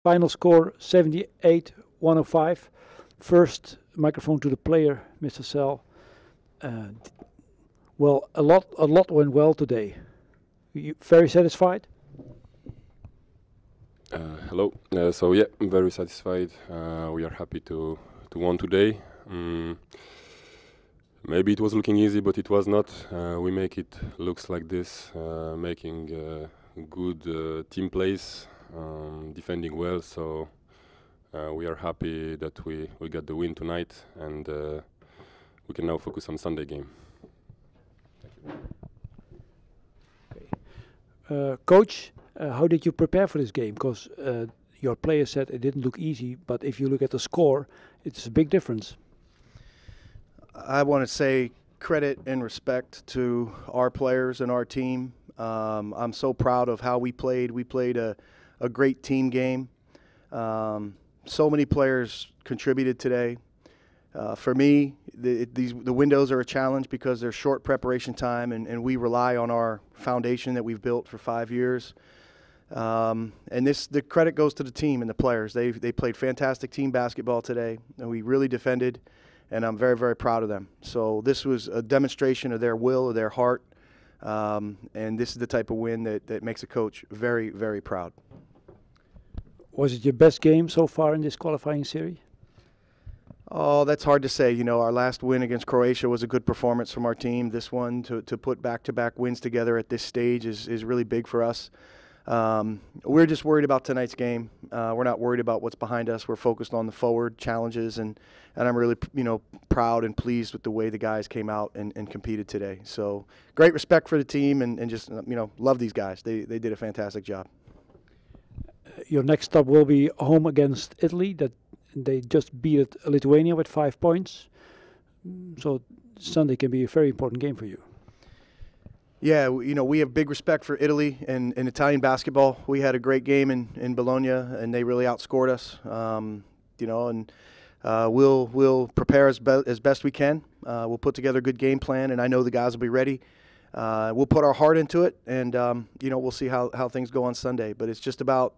Final score 78-105. First microphone to the player, Mr. Sell. Uh, well, a lot went well today. You very satisfied? Hello. So yeah, I'm very satisfied. We are happy to won today. Maybe it was looking easy, but it was not. We make it looks like this, making good team plays, defending well. So we are happy that we got the win tonight, and we can now focus on Sunday game. Coach, how did you prepare for this game? Because your player said it didn't look easy, but if you look at the score, it's a big difference. I want to say credit and respect to our players and our team. I'm so proud of how we played. We played a great team game. So many players contributed today. For me, the windows are a challenge because there's short preparation time, and we rely on our foundation that we've built for 5 years. And the credit goes to the team and the players. They played fantastic team basketball today, and we really defended, and I'm very, very proud of them. So this was a demonstration of their will, of their heart, and this is the type of win that makes a coach very, very proud. Was it your best game so far in this qualifying series? Oh, that's hard to say. You know, our last win against Croatia was a good performance from our team. This one, to put back-to-back wins together at this stage is really big for us. We're just worried about tonight's game. We're not worried about what's behind us. We're focused on the forward challenges, and I'm really, proud and pleased with the way the guys came out and competed today. So great respect for the team, and just, love these guys. They did a fantastic job. Your next stop will be home against Italy. That they just beat Lithuania with 5 points. So Sunday can be a very important game for you. Yeah, we have big respect for Italy and Italian basketball. We had a great game in Bologna, and they really outscored us. We'll prepare as best we can. We'll put together a good game plan, and I know the guys will be ready. We'll put our heart into it, and we'll see how things go on Sunday. But it's just about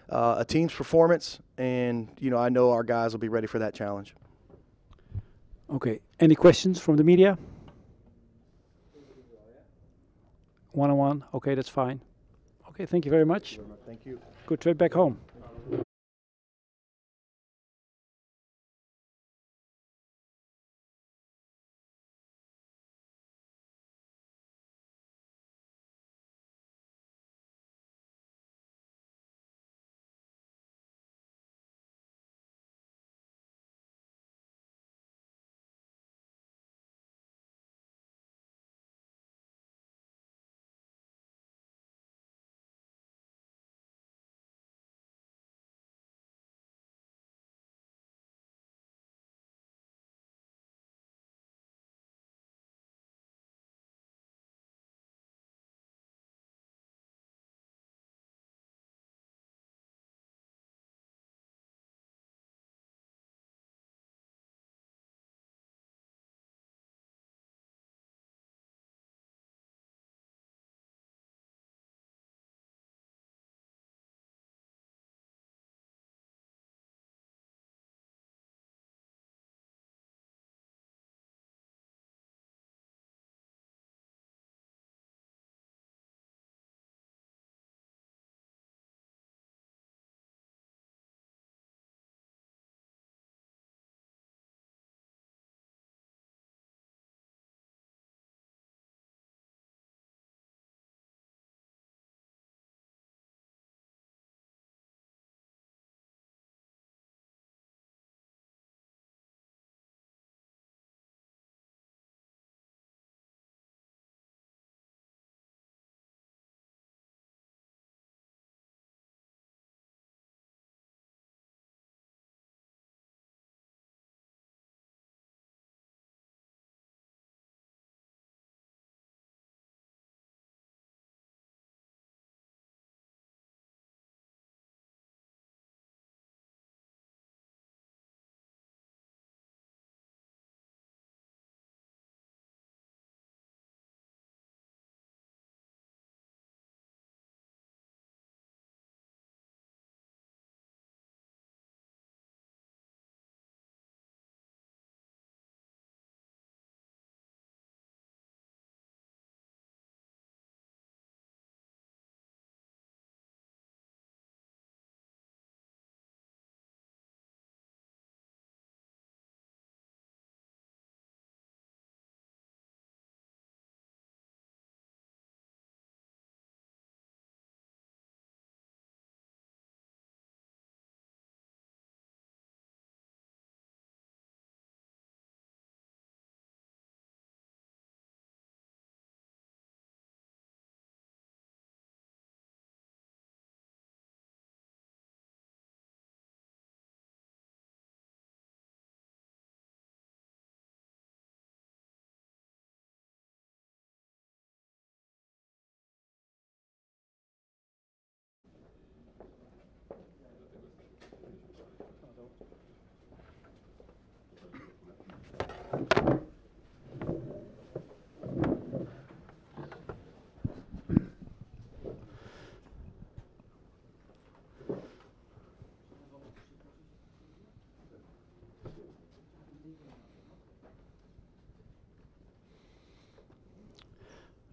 a team's performance, and I know our guys will be ready for that challenge. Okay. Any questions from the media? One-on-one. Okay, that's fine. Okay, thank you very much. Thank you. Good trip back home.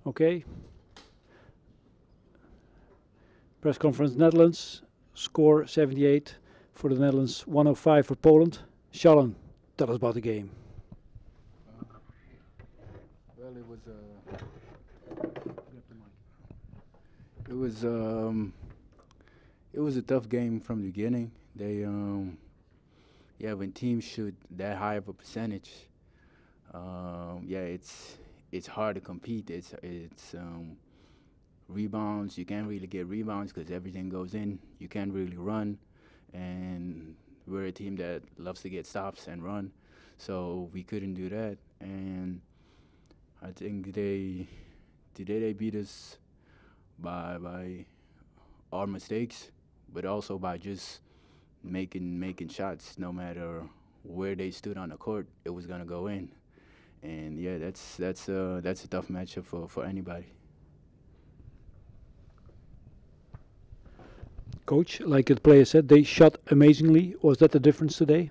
Okay. Press conference Netherlands. Score 78 for the Netherlands, 105 for Poland. Shalom, tell us about the game. Well, it was a tough game from the beginning. They when teams shoot that high of a percentage, it's hard to compete. It's rebounds. You can't really get rebounds because everything goes in. You can't really run, and we're a team that loves to get stops and run, so we couldn't do that. And I think today they beat us by our mistakes, but also by just making shots. No matter where they stood on the court, it was gonna go in. And yeah, that's a tough matchup for anybody. Coach, like the player said, they shot amazingly. Was that the difference today?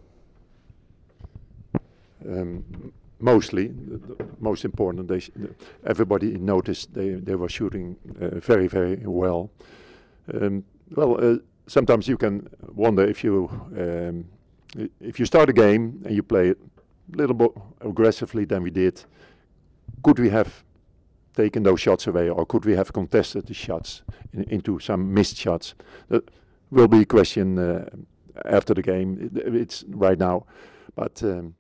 Mostly, the most important. Everybody noticed they were shooting very, very well. Sometimes you can wonder if you start a game and you play it a little bit aggressively than we did, could we have taken those shots away, or could we have contested the shots into some missed shots? That will be a question after the game. It's right now, but and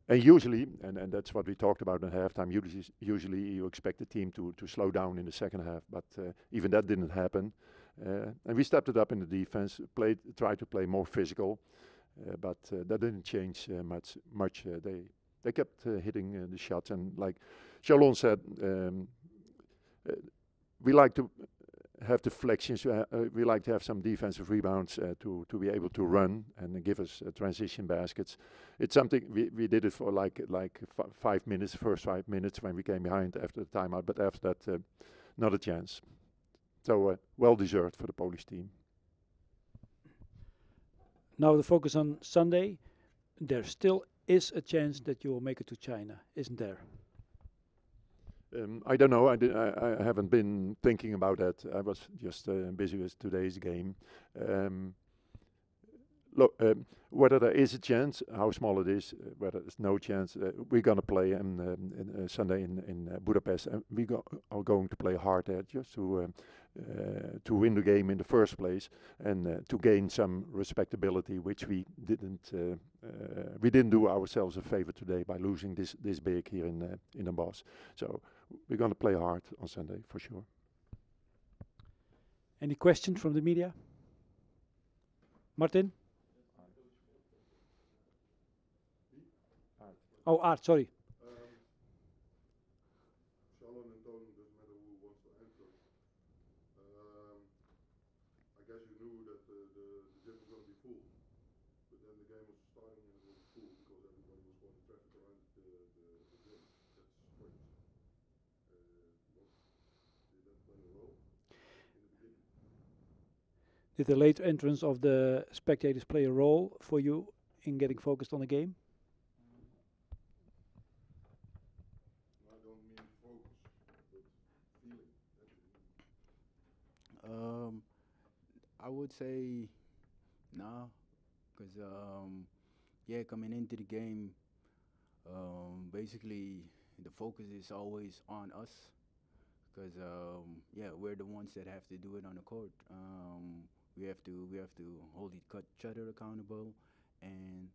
usually, and that's what we talked about in halftime. Usually you expect the team to slow down in the second half, but even that didn't happen. And we stepped it up in the defense, tried to play more physical, but that didn't change much. They kept hitting the shots, and like Charlon said, we like to have the flexions. We like to have some defensive rebounds to be able to run and give us transition baskets. It's something we did it for like 5 minutes, first 5 minutes when we came behind after the timeout, but after that, not a chance. So well deserved for the Polish team. Now the focus on Sunday. There still is a chance that you will make it to China, isn't there? I don't know. I haven't been thinking about that. I was just busy with today's game. Look, whether there is a chance, how small it is, whether there's no chance, we're going to play in Sunday in Budapest, and we are going to play hard there just to win the game in the first place and to gain some respectability, which we didn't do ourselves a favor today by losing this big here in the boss. So we're going to play hard on Sunday for sure. Any questions from the media? Martin? Oh, Art, sorry. Shalom and Tony, doesn't matter who wants to answer. I guess you knew that the gym was going to be full, but then the game was starting and it wasn't full because everybody was going to traffic around the gym. That's strange. Did that play a role in the beginning? Did the late entrance of the spectators play a role for you in getting focused on the game? I would say no, because coming into the game, basically the focus is always on us, because we're the ones that have to do it on the court. We have to hold each other accountable, and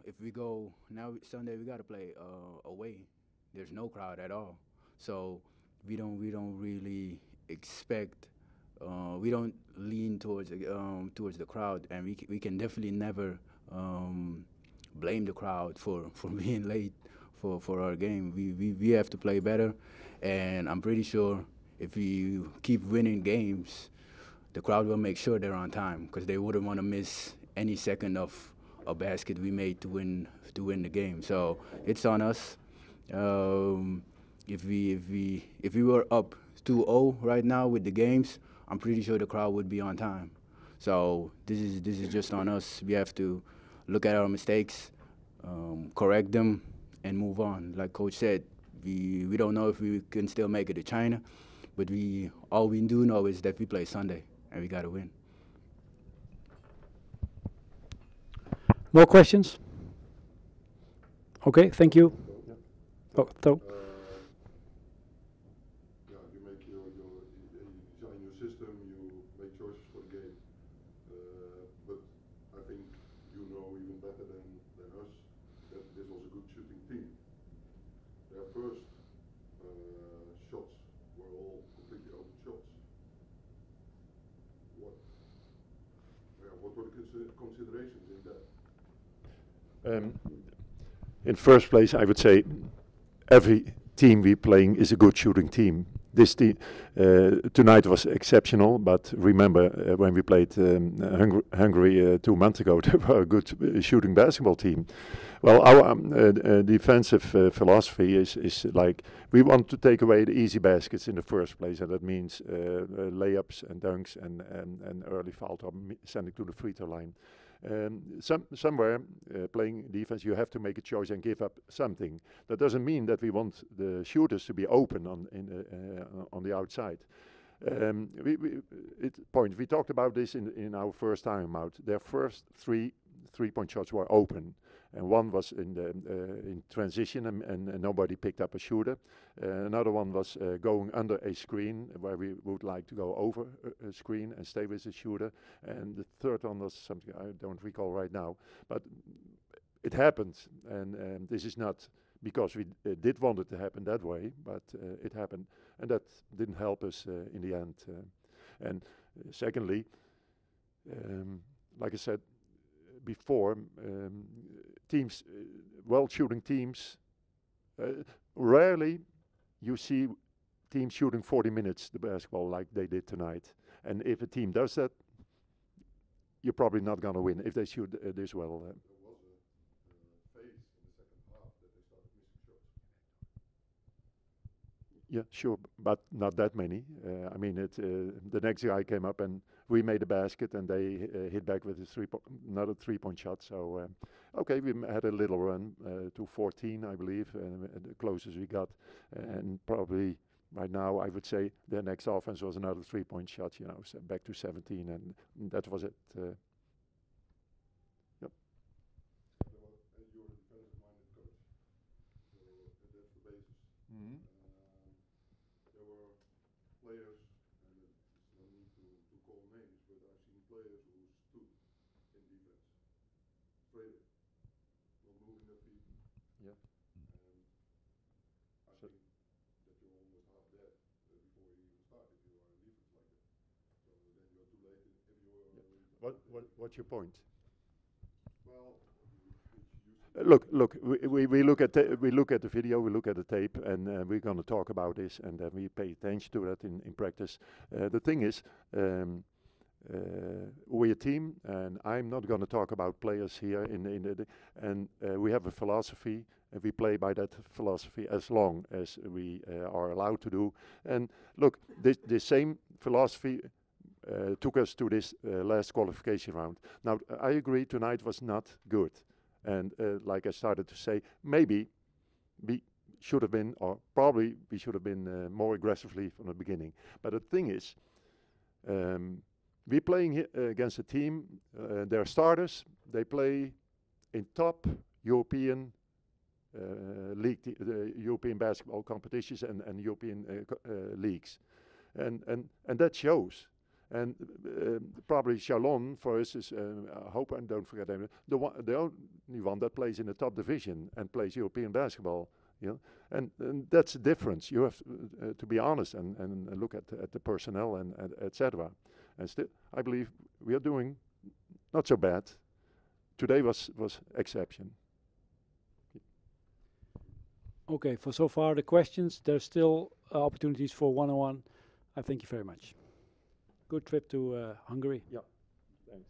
if we go now Sunday, we got to play away. There's no crowd at all, so we don't really expect. We don't lean towards the crowd, and we can definitely never blame the crowd for being late for our game. We have to play better, and I'm pretty sure if we keep winning games, the crowd will make sure they're on time, because they wouldn't want to miss any second of a basket we made to win the game. So it's on us. If we were up 2-0 right now with the games, I'm pretty sure the crowd would be on time. So this is just on us. We have to look at our mistakes, correct them, and move on. Like Coach said, we don't know if we can still make it to China, but all we do know is that we play Sunday and we gotta win. More questions? Okay, thank you. Oh, Yeah, you make you design your system, you make choices for the game. But I think you know even better than us that this was a good shooting team. Their first shots were all completely open shots. What were the considerations in that? In first place, I would say every team we playing is a good shooting team. This team tonight was exceptional, but remember when we played Hungary 2 months ago, they were a good shooting basketball team. Well, our defensive philosophy is like we want to take away the easy baskets in the first place, and that means layups and dunks and early foul or sending to the free throw line. Somewhere playing defense, you have to make a choice and give up something. That doesn't mean that we want the shooters to be open on the outside. We talked about this in our first time out. Their first three-point shots were open, and one was in transition, and nobody picked up a shooter. Another one was going under a screen where we would like to go over a screen and stay with the shooter. And the third one was something I don't recall right now, but it happened. And this is not because we did want it to happen that way, but it happened, and that didn't help us in the end. And secondly, like I said before, teams, well-shooting teams, rarely you see teams shooting 40 minutes the basketball like they did tonight. And if a team does that, you're probably not going to win if they shoot this well. There was a phase in the second half that they started missing shots. Yeah, sure, but not that many. I mean, the next guy came up and we made a basket, and they hit back with another three-point shot. So, okay, we had a little run to 14, I believe, the closest we got. And probably right now, I would say their next offense was another three-point shot, so back to 17, and that was it. Yep. You're a defensive-minded coach, so that's the basis. Mm-hmm. There were players, and it's no need to call names, but I've seen players who stood in defense, straight, not moving their feet. Yeah. And I think that you're almost half dead before you even start if you are in defense like that. So then you're too late if you're. What's your point? Well, Look. We look at the video, we look at the tape, and we're going to talk about this, and then we pay attention to that in practice. The thing is, we're a team, and I'm not going to talk about players here. And we have a philosophy, and we play by that philosophy as long as we are allowed to do. And look, this same philosophy took us to this last qualification round. Now, I agree tonight was not good. And like I started to say, maybe we should have been, or probably we should have been more aggressively from the beginning. But the thing is, we're playing against a team, they're starters, they play in top European league, European basketball competitions and European leagues. And that shows. And probably Chalon for us is, I hope and don't forget them, the only one that plays in the top division and plays European basketball. And that's the difference. You have to be honest and look at the personnel and etc. And still, I believe we are doing not so bad. Today was exception. Okay, for so far the questions, there's still opportunities for one-on-one. I thank you very much. Good trip to Hungary. Yeah, thanks.